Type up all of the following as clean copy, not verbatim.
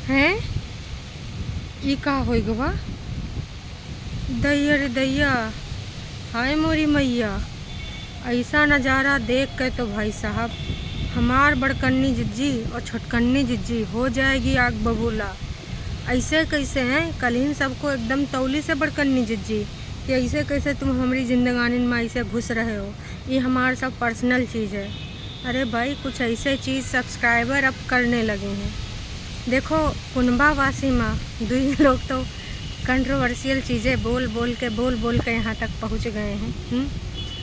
हैं ई का होई गवा दैया रे दैया, हाय मोरी मैया। ऐसा नज़ारा देख के तो भाई साहब हमार बड़कन्नी जिज्जी और छोटकन्नी जिज्जी हो जाएगी आग बबूला। ऐसे कैसे हैं कल इन सबको एकदम तौली से बड़कन्नी जिज्जी कि ऐसे कैसे तुम हमारी ज़िंदगानी में ऐसे घुस रहे हो, ये हमारा सब पर्सनल चीज़ है। अरे भाई कुछ ऐसे चीज़ सब्सक्राइबर अब करने लगे हैं। देखो कुनबा वासी माँ दुई लोग तो कंट्रोवर्शियल चीज़ें बोल बोल के यहाँ तक पहुँच गए हैं।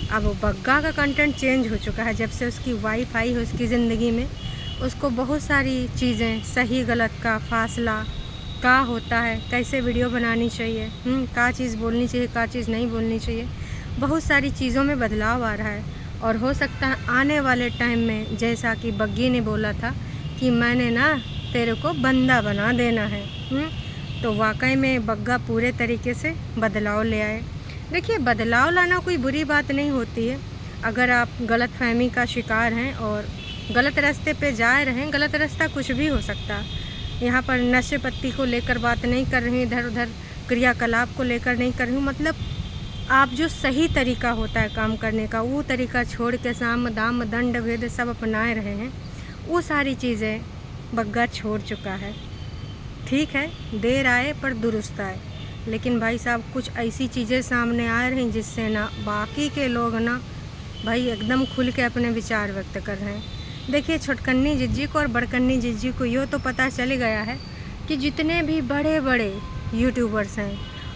अब वो बग्गा का कंटेंट चेंज हो चुका है जब से उसकी वाइफ आई है उसकी ज़िंदगी में। उसको बहुत सारी चीज़ें सही गलत का फासला का होता है, कैसे वीडियो बनानी चाहिए, का चीज़ बोलनी चाहिए, का चीज़ नहीं बोलनी चाहिए, बहुत सारी चीज़ों में बदलाव आ रहा है। और हो सकता है आने वाले टाइम में जैसा कि बग्गी ने बोला था कि मैंने ना तेरे को बंदा बना देना है, तो वाकई में बग्गा पूरे तरीके से बदलाव ले आए। देखिए बदलाव लाना कोई बुरी बात नहीं होती है। अगर आप गलत फहमी का शिकार हैं और गलत रास्ते पे जा रहे हैं, गलत रास्ता कुछ भी हो सकता है। यहाँ पर नशे पत्ती को लेकर बात नहीं कर रही, इधर उधर क्रियाकलाप को लेकर नहीं कर रही हूँ। मतलब आप जो सही तरीका होता है काम करने का वो तरीका छोड़ के साम दाम दंड भेद सब अपनाए रहे हैं, वो सारी चीज़ें बग्गा छोड़ चुका है। ठीक है देर आए पर दुरुस्त आए, लेकिन भाई साहब कुछ ऐसी चीज़ें सामने आ रही हैं जिससे ना बाकी के लोग ना भाई एकदम खुल के अपने विचार व्यक्त कर रहे हैं। देखिए छोटकन्नी जिज्जी को और बड़कन्नी जिज्जी को यूँ तो पता चल गया है कि जितने भी बड़े बड़े यूट्यूबर्स हैं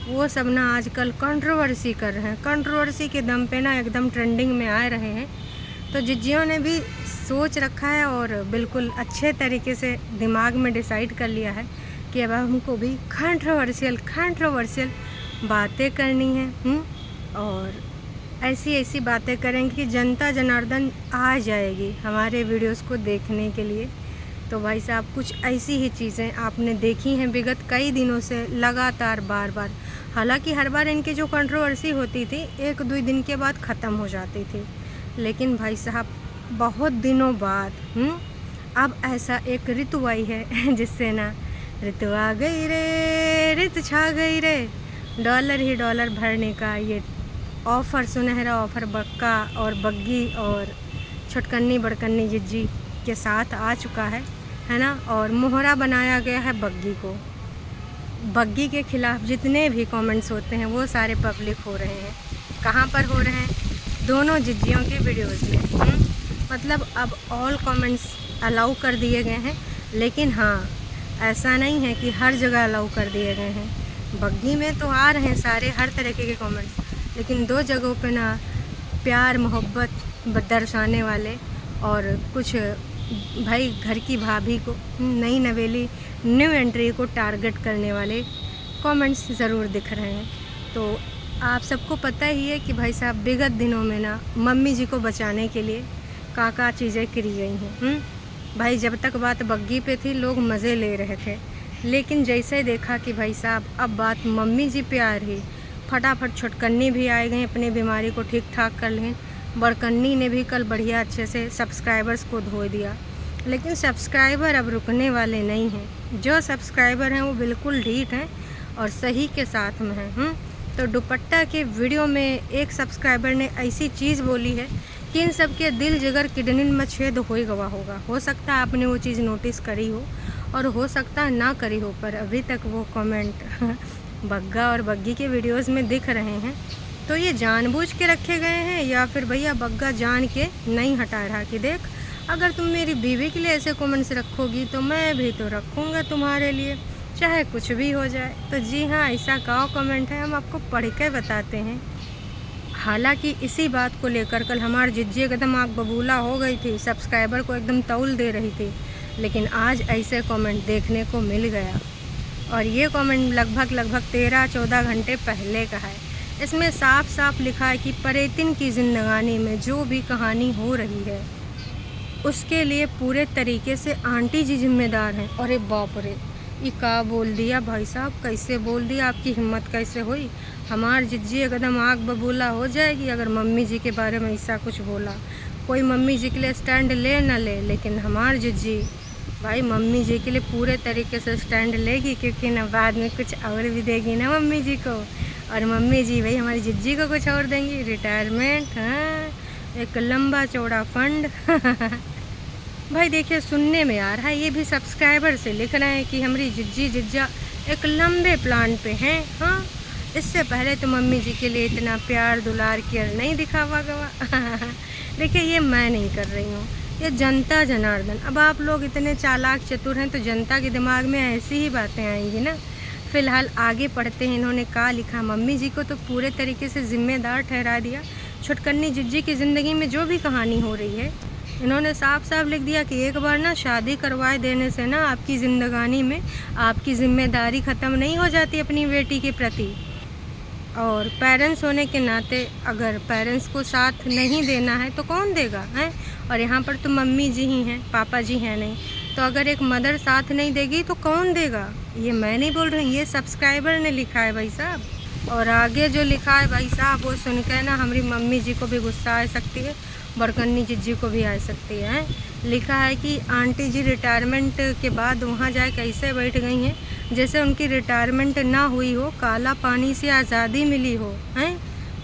वो सब ना आजकल कंट्रोवर्सी कर रहे हैं। कंट्रोवर्सी के दम पे ना एकदम ट्रेंडिंग में आ रहे हैं। तो जिज्जियों ने भी सोच रखा है और बिल्कुल अच्छे तरीके से दिमाग में डिसाइड कर लिया है कि अब हमको भी कंट्रोवर्शियल बातें करनी है। और ऐसी बातें करेंगे कि जनता जनार्दन आ जाएगी हमारे वीडियोस को देखने के लिए। तो भाई साहब कुछ ऐसी ही चीज़ें आपने देखी हैं विगत कई दिनों से लगातार बार बार। हालांकि हर बार इनकी जो कंट्रोवर्सी होती थी एक दो दिन के बाद ख़त्म हो जाती थी, लेकिन भाई साहब बहुत दिनों बाद अब ऐसा एक ऋतु आई है जिससे ना ऋतु आ गई रे, ऋतु छा गई रे, डॉलर ही डॉलर भरने का ये ऑफ़र, सुनहरा ऑफ़र बग्गा और बग्गी और छोटकन्नी बड़कन्नी जिज्जी के साथ आ चुका है ना। और मोहरा बनाया गया है बग्गी को। बग्गी के ख़िलाफ़ जितने भी कमेंट्स होते हैं वो सारे पब्लिक हो रहे हैं। कहाँ पर हो रहे हैं? दोनों जिज्जियों की वीडियोज़ में। मतलब अब ऑल कमेंट्स अलाउ कर दिए गए हैं, लेकिन हाँ ऐसा नहीं है कि हर जगह अलाउ कर दिए गए हैं। बग्गी में तो आ रहे हैं सारे हर तरीके के कमेंट्स, लेकिन दो जगहों पे ना प्यार मोहब्बत दर्शाने वाले और कुछ भाई घर की भाभी को, नई नवेली न्यू एंट्री को टारगेट करने वाले कमेंट्स ज़रूर दिख रहे हैं। तो आप सबको पता ही है कि भाई साहब विगत दिनों में ना मम्मी जी को बचाने के लिए का चीज़ें करी गई हैं। भाई जब तक बात बग्गी पे थी लोग मज़े ले रहे थे, लेकिन जैसे देखा कि भाई साहब अब बात मम्मी जी पे आ रही, फटाफट छोटकन्नी भी आए गए अपनी बीमारी को ठीक ठाक कर लें। बड़कन्नी ने भी कल बढ़िया अच्छे से सब्सक्राइबर्स को धो दिया, लेकिन सब्सक्राइबर अब रुकने वाले नहीं हैं। जो सब्सक्राइबर हैं वो बिल्कुल ढीठ हैं और सही के साथ में हैं। तो दुपट्टा के वीडियो में एक सब्सक्राइबर ने ऐसी चीज़ बोली है कि इन सब के दिल जिगर किडनी में छेद हो गवा होगा। हो सकता है आपने वो चीज़ नोटिस करी हो और हो सकता है ना करी हो, पर अभी तक वो कमेंट बग्गा और बग्गी के वीडियोस में दिख रहे हैं। तो ये जानबूझ के रखे गए हैं या फिर भैया बग्गा जान के नहीं हटा रहा कि देख अगर तुम मेरी बीवी के लिए ऐसे कमेंट्स रखोगी तो मैं भी तो रखूँगा तुम्हारे लिए, चाहे कुछ भी हो जाए। तो जी हाँ ऐसा गाँव कमेंट है, हम आपको पढ़ के बताते हैं। हालांकि इसी बात को लेकर कल हमारी जिज्जी एकदम आग बबूला हो गई थी, सब्सक्राइबर को एकदम तौल दे रही थी, लेकिन आज ऐसे कमेंट देखने को मिल गया। और ये कमेंट लगभग 13-14 घंटे पहले का है। इसमें साफ साफ लिखा है कि परेतिन की ज़िंदगानी में जो भी कहानी हो रही है उसके लिए पूरे तरीके से आंटी जी जिम्मेदार हैं। अरे बाप रे, ये का बोल दिया भाई साहब, कैसे बोल दिया, आपकी हिम्मत कैसे हुई? हमार जिज्जी एकदम आग बबूला हो जाएगी अगर मम्मी जी के बारे में ऐसा कुछ बोला। कोई मम्मी जी के लिए स्टैंड ले ना ले, लेकिन हमार जिज्जी भाई मम्मी जी के लिए पूरे तरीके से स्टैंड लेगी, क्योंकि ना बाद में कुछ और भी देगी ना मम्मी जी को। और मम्मी जी भाई हमारी जिज्जी को कुछ और देंगी, रिटायरमेंट, हाँ, एक लंबा चौड़ा फंड। भाई देखिए सुनने में आ रहा है, ये भी सब्सक्राइबर से लिख रहे हैं कि हमारी जिज्जी जिज्जा एक लंबे प्लान पे हैं। हाँ, इससे पहले तो मम्मी जी के लिए इतना प्यार दुलार केयर नहीं दिखा हुआ गवा। देखिए ये मैं नहीं कर रही हूँ, ये जनता जनार्दन। अब आप लोग इतने चालाक चतुर हैं तो जनता के दिमाग में ऐसी ही बातें आएंगी ना। फ़िलहाल आगे पढ़ते हैं, इन्होंने क्या लिखा। मम्मी जी को तो पूरे तरीके से ज़िम्मेदार ठहरा दिया। छुटकन्नी जिज्जी की ज़िंदगी में जो भी कहानी हो रही है, इन्होंने साफ साफ लिख दिया कि एक बार ना शादी करवाए देने से ना आपकी ज़िंदगानी में आपकी ज़िम्मेदारी ख़त्म नहीं हो जाती अपनी बेटी के प्रति। और पेरेंट्स होने के नाते अगर पेरेंट्स को साथ नहीं देना है तो कौन देगा, हैं? और यहाँ पर तो मम्मी जी ही हैं, पापा जी हैं नहीं, तो अगर एक मदर साथ नहीं देगी तो कौन देगा? ये मैं नहीं बोल रही, ये सब्सक्राइबर ने लिखा है भाई साहब। और आगे जो लिखा है भाई साहब वो सुन के ना हमारी मम्मी जी को भी गुस्सा आ सकती है, बड़कन्नी जिज्जी को भी आ सकती है। लिखा है कि आंटी जी रिटायरमेंट के बाद वहाँ जाए कैसे बैठ गई हैं, जैसे उनकी रिटायरमेंट ना हुई हो, काला पानी से आज़ादी मिली हो, हैं?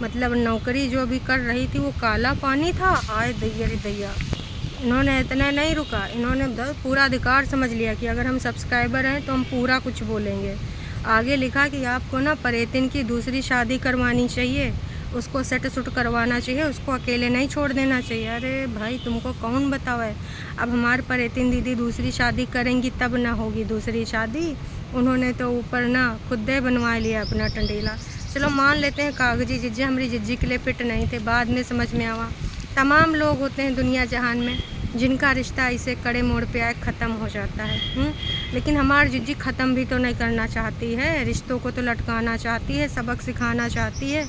मतलब नौकरी जो अभी कर रही थी वो काला पानी था। हाय दैया रे दैया। इन्होंने इतना नहीं रुका, इन्होंने पूरा अधिकार समझ लिया कि अगर हम सब्सक्राइबर हैं तो हम पूरा कुछ बोलेंगे। आगे लिखा कि आपको ना परेतिन की दूसरी शादी करवानी चाहिए, उसको सेट सुट करवाना चाहिए, उसको अकेले नहीं छोड़ देना चाहिए। अरे भाई तुमको कौन बतावा है? अब हमारे परेतिन दीदी दूसरी शादी करेंगी तब ना होगी दूसरी शादी। उन्होंने तो ऊपर ना खुदे बनवा लिया अपना टंडीला। चलो मान लेते हैं कागजी जिज्जी हमारी जिज्जी के लिए फिट नहीं थे, बाद में समझ में आवा। तमाम लोग होते हैं दुनिया जहान में जिनका रिश्ता ऐसे कड़े मोड़ पे आए ख़त्म हो जाता है। लेकिन हमारी जिज्जी ख़त्म भी तो नहीं करना चाहती है, रिश्तों को तो लटकाना चाहती है, सबक सिखाना चाहती है।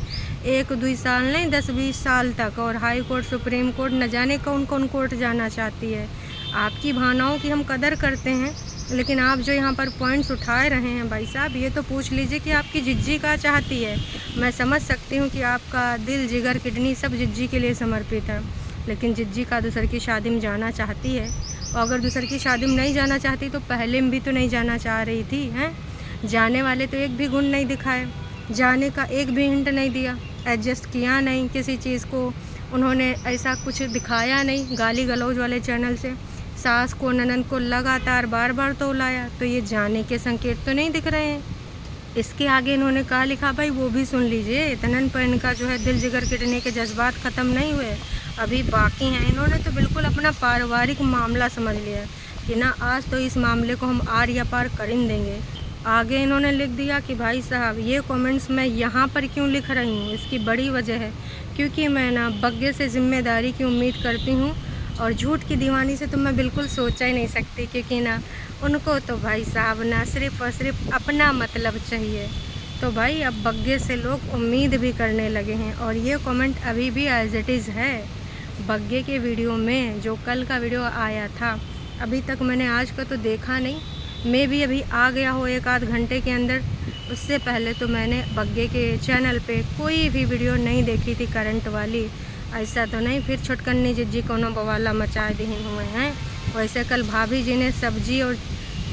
1-2 साल नहीं 10-20 साल तक, और हाई कोर्ट सुप्रीम कोर्ट न जाने कौन कौन कोर्ट जाना चाहती है। आपकी भावनाओं की हम कदर करते हैं, लेकिन आप जो यहाँ पर पॉइंट्स उठाए रहे हैं भाई साहब, ये तो पूछ लीजिए कि आपकी जिज्जी क्या चाहती है। मैं समझ सकती हूँ कि आपका दिल जिगर किडनी सब जिज्जी के लिए समर्पित है, लेकिन जिज्जी का दूसर की शादी में जाना चाहती है। और अगर दूसर की शादी में नहीं जाना चाहती तो पहले में भी तो नहीं जाना चाह रही थी, हैं? जाने वाले तो एक भी गुण नहीं दिखाए, जाने का एक भी हिंट नहीं दिया, एडजस्ट किया नहीं किसी चीज़ को, उन्होंने ऐसा कुछ दिखाया नहीं। गाली गलौज वाले चैनल से सास को ननद को लगातार बार बार तोलाया, तो ये जाने के संकेत तो नहीं दिख रहे हैं। इसके आगे इन्होंने कहा लिखा भाई वो भी सुन लीजिए। इतनन पर इनका जो है दिल जिगर किडनी के जज्बात ख़त्म नहीं हुए, अभी बाकी हैं। इन्होंने तो बिल्कुल अपना पारिवारिक मामला समझ लिया है कि ना आज तो इस मामले को हम आर या पार कर ही देंगे। आगे इन्होंने लिख दिया कि भाई साहब ये कमेंट्स मैं यहाँ पर क्यों लिख रही हूँ, इसकी बड़ी वजह है क्योंकि मैं ना बग्गे से ज़िम्मेदारी की उम्मीद करती हूँ, और झूठ की दीवानी से तो मैं बिल्कुल सोचा ही नहीं सकती, क्योंकि ना उनको तो भाई साहब ना सिर्फ़ और सिर्फ अपना मतलब चाहिए। तो भाई अब बग्गे से लोग उम्मीद भी करने लगे हैं, और ये कमेंट अभी भी एज इट इज़ है। बग्गे के वीडियो में जो कल का वीडियो आया था, अभी तक मैंने आज का तो देखा नहीं, मैं भी अभी आ गया हो 1-8 घंटे के अंदर। उससे पहले तो मैंने बग्गे के चैनल पे कोई भी वीडियो नहीं देखी थी करंट वाली। ऐसा तो नहीं फिर छुटकन्नी जिज्जी कोनो बवाला मचा दिए हुए हैं। वैसे कल भाभी जी ने सब्जी और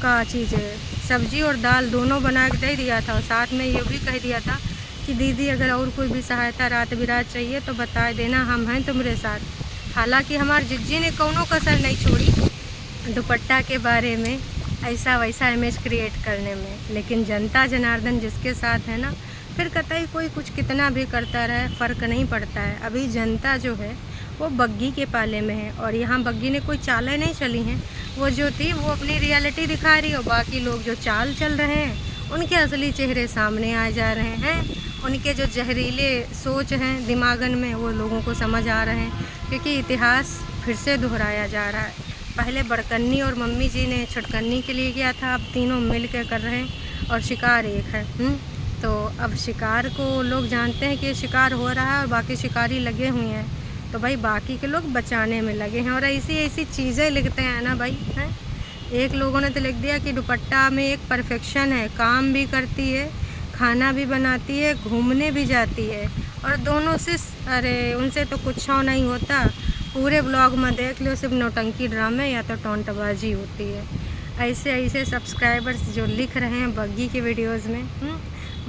का चीज़ सब्जी और दाल दोनों बना के दे दिया था, और साथ में ये भी कह दिया था कि दीदी अगर और कोई भी सहायता रात बिरात चाहिए तो बता देना, हम हैं तुम्हारे साथ। हालांकि हमारी जिज्जी ने कोनो कसर नहीं छोड़ी दुपट्टा के बारे में ऐसा वैसा इमेज क्रिएट करने में, लेकिन जनता जनार्दन जिसके साथ है ना, फिर कतई कोई कुछ कितना भी करता रहे फ़र्क नहीं पड़ता है। अभी जनता जो है वो बग्गी के पाले में है, और यहाँ बग्गी ने कोई चालें नहीं चली हैं। वो जो थी वो अपनी रियलिटी दिखा रही है, और बाकी लोग जो चाल चल रहे हैं उनके असली चेहरे सामने आ जा रहे हैं। उनके जो जहरीले सोच हैं दिमागन में वो लोगों को समझ आ रहे हैं, क्योंकि इतिहास फिर से दोहराया जा रहा है। पहले बड़कन्नी और मम्मी जी ने छुटकन्नी के लिए किया था, अब तीनों मिल के कर रहे हैं, और शिकार एक है। तो अब शिकार को लोग जानते हैं कि शिकार हो रहा है और बाकी शिकारी लगे हुए हैं, तो भाई बाकी के लोग बचाने में लगे हैं। और ऐसी ऐसी चीज़ें लिखते हैं ना भाई, हैं? एक लोगों ने तो लिख दिया कि दुपट्टा में एक परफेक्शन है, काम भी करती है, खाना भी बनाती है, घूमने भी जाती है, और दोनों से अरे उनसे तो कुछ नहीं होता। पूरे ब्लॉग में देख लो, सिर्फ नौटंकी ड्रामे या तो टोंटबाजी होती है। ऐसे ऐसे सब्सक्राइबर्स जो लिख रहे हैं बग्गी के वीडियोस में,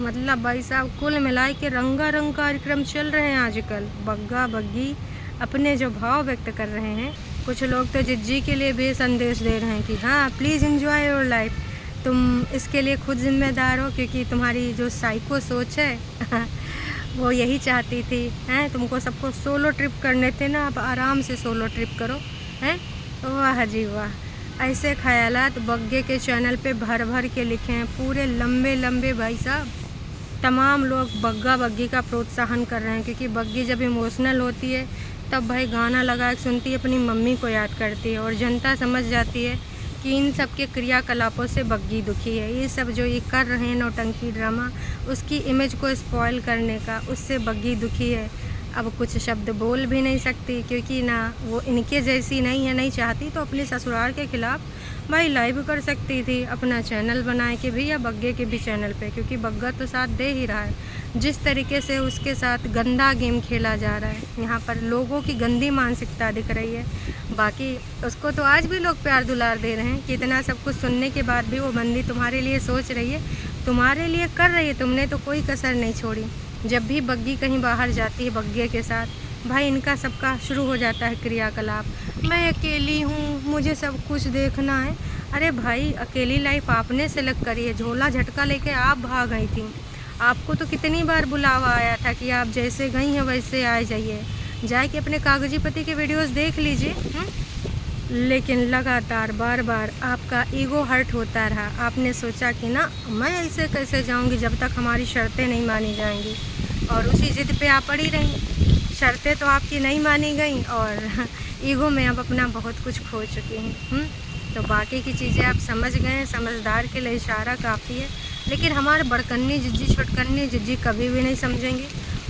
मतलब भाई साहब कुल मिलाए के रंगारंग कार्यक्रम चल रहे हैं आजकल। बग्गा बग्गी अपने जो भाव व्यक्त कर रहे हैं। कुछ लोग तो जिज्जी के लिए भी संदेश दे रहे हैं कि हाँ प्लीज़ एंजॉय योर लाइफ, तुम इसके लिए खुद जिम्मेदार हो, क्योंकि तुम्हारी जो साइको सोच है वो यही चाहती थी, हैं तुमको सबको सोलो ट्रिप करने थे ना, अब आराम से सोलो ट्रिप करो, हैं। वाह जी वाह, ऐसे ख्यालात बग्गे के चैनल पे भर भर के लिखे हैं, पूरे लंबे लंबे भाई साहब। तमाम लोग बग्गा बग्गी का प्रोत्साहन कर रहे हैं, क्योंकि बग्गी जब इमोशनल होती है तब भाई गाना लगा के सुनती है, अपनी मम्मी को याद करती है, और जनता समझ जाती है कि इन सब के क्रियाकलापों से बग्गी दुखी है। ये सब जो ये कर रहे हैं नौटंकी ड्रामा, उसकी इमेज को स्पॉइल करने का, उससे बग्गी दुखी है। अब कुछ शब्द बोल भी नहीं सकती, क्योंकि ना वो इनके जैसी नहीं है। नहीं चाहती तो अपने ससुराल के खिलाफ भाई लाइव कर सकती थी, अपना चैनल बनाए के भी, या बग्गे के भी चैनल पे, क्योंकि बग्गा तो साथ दे ही रहा है। जिस तरीके से उसके साथ गंदा गेम खेला जा रहा है, यहाँ पर लोगों की गंदी मानसिकता दिख रही है। बाकी उसको तो आज भी लोग प्यार दुलार दे रहे हैं कि इतना सब कुछ सुनने के बाद भी वो बंदी तुम्हारे लिए सोच रही है, तुम्हारे लिए कर रही है, तुमने तो कोई कसर नहीं छोड़ी। जब भी बग्गी कहीं बाहर जाती है बग्गे के साथ, भाई इनका सबका शुरू हो जाता है क्रियाकलाप। मैं अकेली हूँ, मुझे सब कुछ देखना है। अरे भाई अकेली लाइफ आपने सेलेक्ट करी है, झोला झटका लेके आप भाग गई थी। आपको तो कितनी बार बुलावा आया था कि आप जैसे गई हैं वैसे आ जाइए, जाके अपने कागजी पति के वीडियोस देख लीजिए। लेकिन लगातार बार बार आपका ईगो हर्ट होता रहा। आपने सोचा कि ना मैं ऐसे कैसे जाऊंगी जब तक हमारी शर्तें नहीं मानी जाएंगी, और उसी जिद पे आप पड़ी रहीं। शर्तें तो आपकी नहीं मानी गई, और ईगो में आप अपना बहुत कुछ खो चुकी हैं। तो बाकी की चीज़ें आप समझ गए हैं, समझदार के लिए इशारा काफ़ी है। लेकिन हमारे बड़कन्नी जिज्जी छोटकन्नी जिज्जी कभी भी नहीं समझेंगी,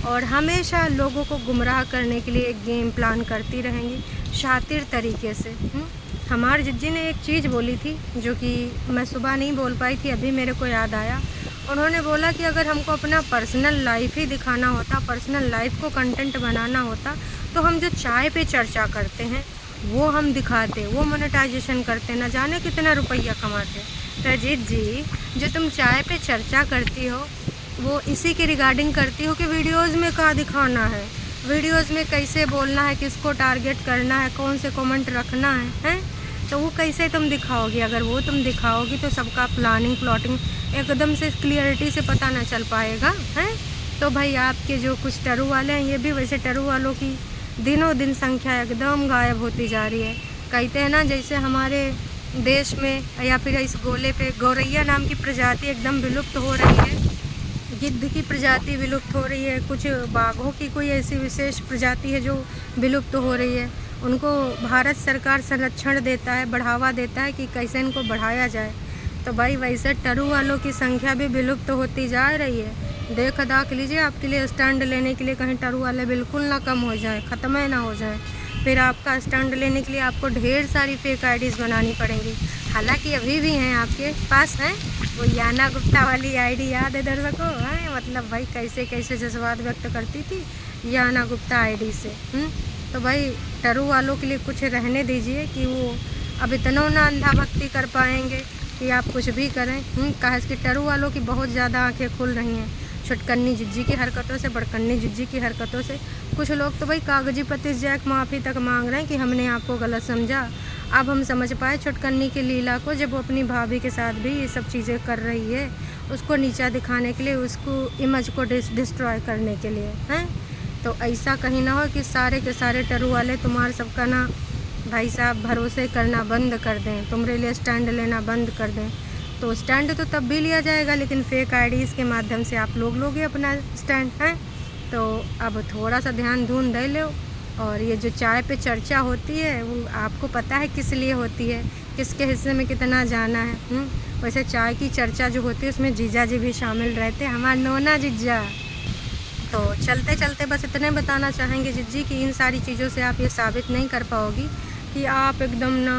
और हमेशा लोगों को गुमराह करने के लिए एक गेम प्लान करती रहेंगी शातिर तरीके से। हमारे जिज्जी ने एक चीज़ बोली थी जो कि मैं सुबह नहीं बोल पाई थी, अभी मेरे को याद आया। उन्होंने बोला कि अगर हमको अपना पर्सनल लाइफ ही दिखाना होता, पर्सनल लाइफ को कंटेंट बनाना होता, तो हम जो चाय पे चर्चा करते हैं वो हम दिखाते, वो मोनेटाइजेशन करते, न जाने कितना रुपया कमाते। तो जिज्जी जो तुम चाय पे चर्चा करती हो वो इसी के रिगार्डिंग करती हो कि वीडियोज़ में क्या दिखाना है, वीडियोज़ में कैसे बोलना है, किसको टारगेट करना है, कौन से कमेंट रखना है, हैं? तो वो कैसे तुम दिखाओगी? अगर वो तुम दिखाओगी तो सबका प्लानिंग प्लॉटिंग एकदम से क्लियरिटी से पता ना चल पाएगा, हैं? तो भाई आपके जो कुछ टरू वाले हैं, ये भी वैसे टरू वालों की दिनों दिन संख्या एकदम गायब होती जा रही है। कहते हैं ना जैसे हमारे देश में या फिर इस गोले पे गौरैया नाम की प्रजाति एकदम विलुप्त हो रही है, गिद्ध की प्रजाति विलुप्त हो रही है, कुछ बाघों की कोई ऐसी विशेष प्रजाति है जो विलुप्त हो रही है, उनको भारत सरकार संरक्षण देता है, बढ़ावा देता है कि कैसे इनको बढ़ाया जाए। तो भाई वैसे टरू वालों की संख्या भी विलुप्त होती जा रही है। देख दाख लीजिए, आपके लिए स्टैंड लेने के लिए कहीं टरू वाले बिल्कुल ना कम हो जाए, ख़त्म ही ना हो जाए। फिर आपका स्टैंड लेने के लिए आपको ढेर सारी फेक आईडीज़ बनानी पड़ेंगी। हालांकि अभी भी हैं आपके पास, हैं वो याना गुप्ता वाली आईडी याद है दर्शकों, हैं मतलब भाई कैसे कैसे जज्बात व्यक्त करती थी याना गुप्ता आईडी से। तो भाई टरू वालों के लिए कुछ रहने दीजिए कि वो अब इतना ना अंधा भक्ति कर पाएंगे कि आप कुछ भी करें। कहा कि टरू वालों की बहुत ज़्यादा आंखें खुल रही हैं छोटकन्नी जिज्जी की हरकतों से, बड़कन्नी जिज्जी की हरकतों से। कुछ लोग तो भाई कागजी पति जैक माफ़ी तक मांग रहे हैं कि हमने आपको गलत समझा। अब हम समझ पाए छोटकन्नी की लीला को, जब वो अपनी भाभी के साथ भी ये सब चीज़ें कर रही है, उसको नीचा दिखाने के लिए, उसको इमेज को डिस्ट्रॉय करने के लिए, हैं। तो ऐसा कहीं ना हो कि सारे के सारे टरू वाले तुम्हारे सबका ना भाई साहब भरोसे करना बंद कर दें, तुम्हारे लिए स्टैंड लेना बंद कर दें। तो स्टैंड तो तब भी लिया जाएगा, लेकिन फेक आईडीज़ के माध्यम से आप लोग लोगे अपना स्टैंड, हैं। तो अब थोड़ा सा ध्यान धून दे लो। और ये जो चाय पे चर्चा होती है वो आपको पता है किस लिए होती है, किसके हिस्से में कितना जाना है। वैसे चाय की चर्चा जो होती है उसमें जीजा जी भी शामिल रहते हैं, हमारा नोना जीजा। तो चलते चलते बस इतने बताना चाहेंगे जिज्जी कि इन सारी चीज़ों से आप ये साबित नहीं कर पाओगी कि आप एकदम ना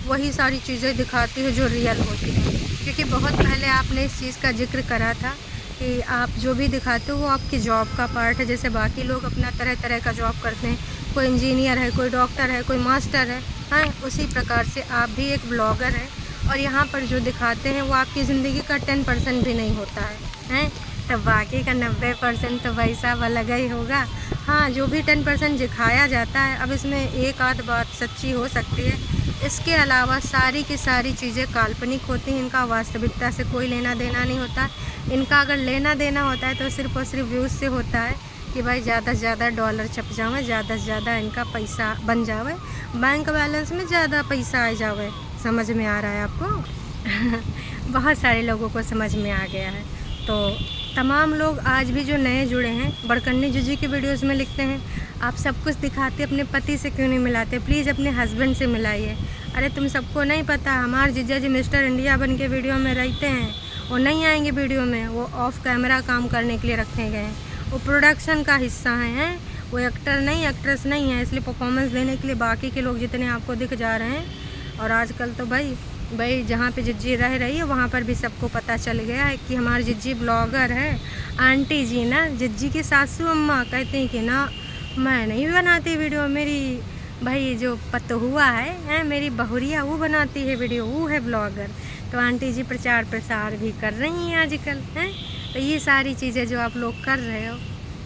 वही सारी चीज़ें दिखाती हो जो रियल होती हैं। क्योंकि बहुत पहले आपने इस चीज़ का जिक्र करा था कि आप जो भी दिखाते हो वो आपकी जॉब का पार्ट है। जैसे बाकी लोग अपना तरह तरह का जॉब करते हैं, कोई इंजीनियर है, कोई डॉक्टर है, कोई मास्टर है, हैं? उसी प्रकार से आप भी एक ब्लॉगर हैं और यहाँ पर जो दिखाते हैं वो आपकी ज़िंदगी का 10% भी नहीं होता है, हैं? तो बाकी का 90% तो भाई साहब अलग ही होगा। हाँ, जो भी 10% दिखाया जाता है, अब इसमें एक आध बात सच्ची हो सकती है, इसके अलावा सारी की सारी चीज़ें काल्पनिक होती हैं। इनका वास्तविकता से कोई लेना देना नहीं होता। इनका अगर लेना देना होता है तो सिर्फ़ और सिर्फ व्यूज़ से होता है कि भाई ज़्यादा से ज़्यादा डॉलर छप जावे, ज़्यादा से ज़्यादा इनका पैसा बन जावे, बैंक बैलेंस में ज़्यादा पैसा आ जावे। समझ में आ रहा है आपको? बहुत सारे लोगों को समझ में आ गया है। तो तमाम लोग आज भी जो नए जुड़े हैं, बड़कन्नी जीजी की वीडियोस में लिखते हैं आप सब कुछ दिखाते, अपने पति से क्यों नहीं मिलाते, प्लीज़ अपने हस्बैंड से मिलाइए। अरे तुम सबको नहीं पता, हमारे जीजा जी मिस्टर इंडिया बन के वीडियो में रहते हैं, वो नहीं आएंगे वीडियो में, वो ऑफ कैमरा काम करने के लिए रखे गए हैं, वो प्रोडक्शन का हिस्सा हैं, वो एक्टर नहीं, एक्ट्रेस नहीं है, इसलिए परफॉर्मेंस देने के लिए बाकी के लोग जितने आपको दिख जा रहे हैं। और आजकल तो भाई जहाँ पे जिज्जी रह रही है वहाँ पर भी सबको पता चल गया है कि हमारी जिज्जी ब्लॉगर है। आंटी जी ना, जिज्जी की सासू अम्मा कहती हैं कि ना मैं नहीं बनाती वीडियो, मेरी भाई जो पतहुआ है मेरी बहुरिया वो बनाती है वीडियो, वो है ब्लॉगर। तो आंटी जी प्रचार प्रसार भी कर रही हैं आजकल, हैं? तो ये सारी चीज़ें जो आप लोग कर रहे हो,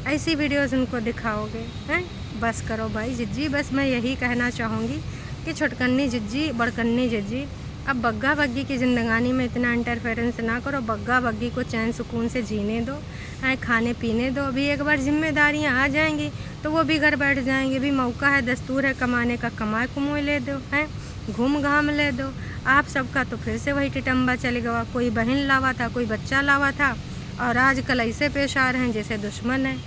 ऐसी वीडियोज़ उनको दिखाओगे, हैं? बस करो भाई जिज्जी, बस मैं यही कहना चाहूँगी कि छोटकन्नी जिज्जी, बड़कन्नी जिज्जी, अब बग्गा बग्गी की ज़िंदगानी में इतना इंटरफेरेंस ना करो। बग्गा बग्गी को चैन सुकून से जीने दो, खाने पीने दो। अभी एक बार जिम्मेदारियां आ जाएंगी तो वो भी घर बैठ जाएंगे। भी मौका है, दस्तूर है कमाने का, कमाए कुमोए ले दो, हैं? घूम घाम ले दो। आप सबका तो फिर से वही टिटम्बा चल गया, कोई बहन लावा था, कोई बच्चा लावा था, और आजकल ऐसे पेश आ रहे हैं जैसे दुश्मन है।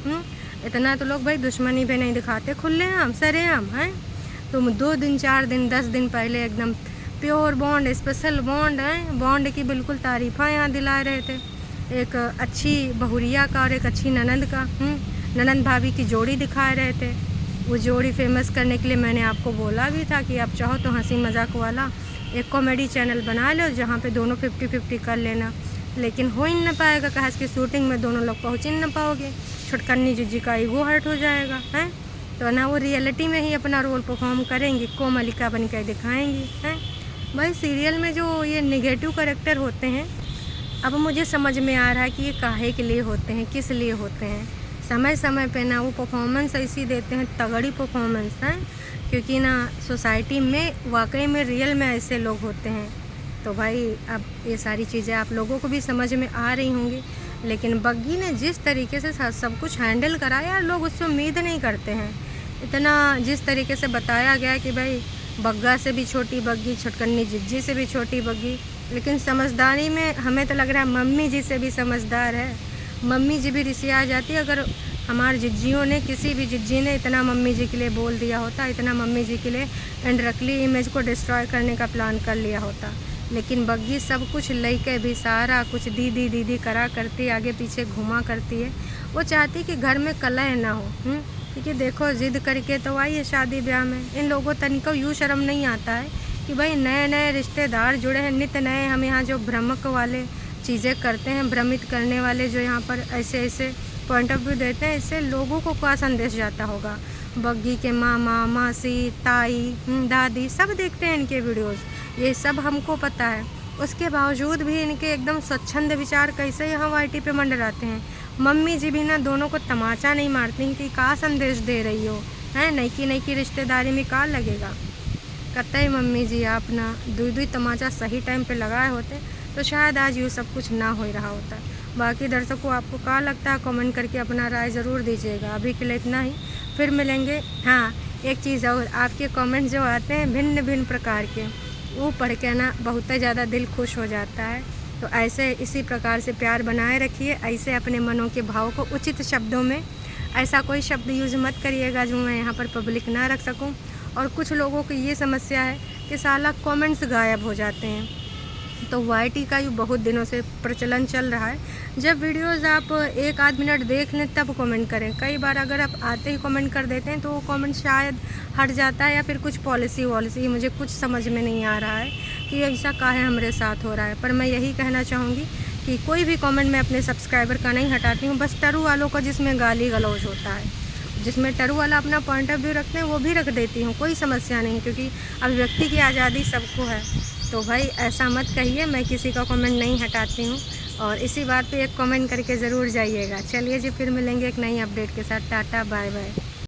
इतना तो लोग भाई दुश्मनी भी नहीं दिखाते खुले आम सरेआम, हैं? तुम 2 दिन 4 दिन 10 दिन पहले एकदम प्योर बॉन्ड, स्पेशल बॉन्ड है, बॉन्ड की बिल्कुल तारीफ़ा यहाँ दिला रहे थे। एक अच्छी बहुरिया का और एक अच्छी ननंद का, ननंद भाभी की जोड़ी दिखा रहे थे। वो जोड़ी फेमस करने के लिए मैंने आपको बोला भी था कि आप चाहो तो हंसी मजाक वाला एक कॉमेडी चैनल बना लो जहाँ पे दोनों 50-50 कर लेना, लेकिन हो ही न पाएगा, कहा कि शूटिंग में दोनों लोग पहुँच ही न पाओगे, छोटकन्नी जीजी का ईगो हर्ट हो जाएगा, हैं? तो ना वो रियलिटी में ही अपना रोल परफॉर्म करेंगी, कोमलिका बन कर दिखाएँगी, हैं? भाई सीरियल में जो ये नेगेटिव कैरेक्टर होते हैं, अब मुझे समझ में आ रहा है कि ये काहे के लिए होते हैं, किस लिए होते हैं। समय समय पे ना वो परफॉर्मेंस ऐसी देते हैं, तगड़ी परफॉर्मेंस है, क्योंकि ना सोसाइटी में वाकई में रियल में ऐसे लोग होते हैं। तो भाई अब ये सारी चीज़ें आप लोगों को भी समझ में आ रही होंगी, लेकिन बग्गी ने जिस तरीके से सब कुछ हैंडल करा यार, लोग उससे उम्मीद नहीं करते हैं। इतना जिस तरीके से बताया गया कि भाई बग्गा से भी छोटी बग्गी, छोटकन्नी जिज्जी से भी छोटी बग्गी, लेकिन समझदारी में हमें तो लग रहा है मम्मी जी से भी समझदार है। मम्मी जी भी रिसिया जाती है। अगर हमारे जिज्जियों ने, किसी भी जिज्जी ने इतना मम्मी जी के लिए बोल दिया होता, इतना मम्मी जी के लिए इंडायरेक्टली इमेज को डिस्ट्रॉय करने का प्लान कर लिया होता, लेकिन बग्गी सब कुछ लेके भी सारा कुछ दीदी दीदी करा करती, आगे पीछे घुमा करती है। वो चाहती कि घर में कलह ना हो, क्योंकि देखो जिद करके तो आई है शादी ब्याह में। इन लोगों तनिको यूँ शर्म नहीं आता है कि भाई नए नए रिश्तेदार जुड़े हैं, नित्य नए। हम यहाँ जो भ्रमक वाले चीज़ें करते हैं, भ्रमित करने वाले जो यहाँ पर ऐसे ऐसे पॉइंट ऑफ व्यू देते हैं, इससे लोगों को क्या संदेश जाता होगा। बग्गी के मामा मासी ताई दादी सब देखते हैं इनके वीडियोस, ये सब हमको पता है। उसके बावजूद भी इनके एकदम स्वच्छंद विचार कैसे यहाँ वाईटी पे मंडराते हैं। मम्मी जी भी ना दोनों को तमाचा नहीं मारती कि का संदेश दे रही हो, हैं? नई की रिश्तेदारी में का लगेगा। कतई मम्मी जी आप ना दुई तमाचा सही टाइम पे लगाए होते तो शायद आज ये सब कुछ ना हो रहा होता। बाकी दर्शकों आपको क्या लगता है कमेंट करके अपना राय ज़रूर दीजिएगा। अभी के लिए इतना ही, फिर मिलेंगे। हाँ, एक चीज़ और, आपके कमेंट जो आते हैं भिन्न भिन्न प्रकार के, वो पढ़ के ना बहुत ज़्यादा दिल खुश हो जाता है। तो ऐसे इसी प्रकार से प्यार बनाए रखिए। ऐसे अपने मनों के भाव को उचित शब्दों में, ऐसा कोई शब्द यूज़ मत करिएगा जो मैं यहाँ पर पब्लिक ना रख सकूँ। और कुछ लोगों की ये समस्या है कि साला कमेंट्स गायब हो जाते हैं, तो वाईटी का ये बहुत दिनों से प्रचलन चल रहा है। जब वीडियोज़ आप 1 आध मिनट देख लें तब कमेंट करें। कई बार अगर आप आते ही कमेंट कर देते हैं तो वो कमेंट शायद हट जाता है, या फिर कुछ पॉलिसी वॉलिसी, मुझे कुछ समझ में नहीं आ रहा है कि ऐसा काहे हमारे साथ हो रहा है। पर मैं यही कहना चाहूँगी कि कोई भी कमेंट मैं अपने सब्सक्राइबर का नहीं हटाती हूँ, बस टरू वालों का जिसमें गाली गलौज होता है जिसमें टरू वाला अपना पॉइंट ऑफ व्यू रखते हैं वो भी रख देती हूँ, कोई समस्या नहीं, क्योंकि अभिव्यक्ति की आज़ादी सबको है। तो भाई ऐसा मत कहिए, मैं किसी का कमेंट नहीं हटाती हूँ। और इसी बात पे एक कमेंट करके ज़रूर जाइएगा। चलिए जी, फिर मिलेंगे एक नई अपडेट के साथ। Tata bye bye.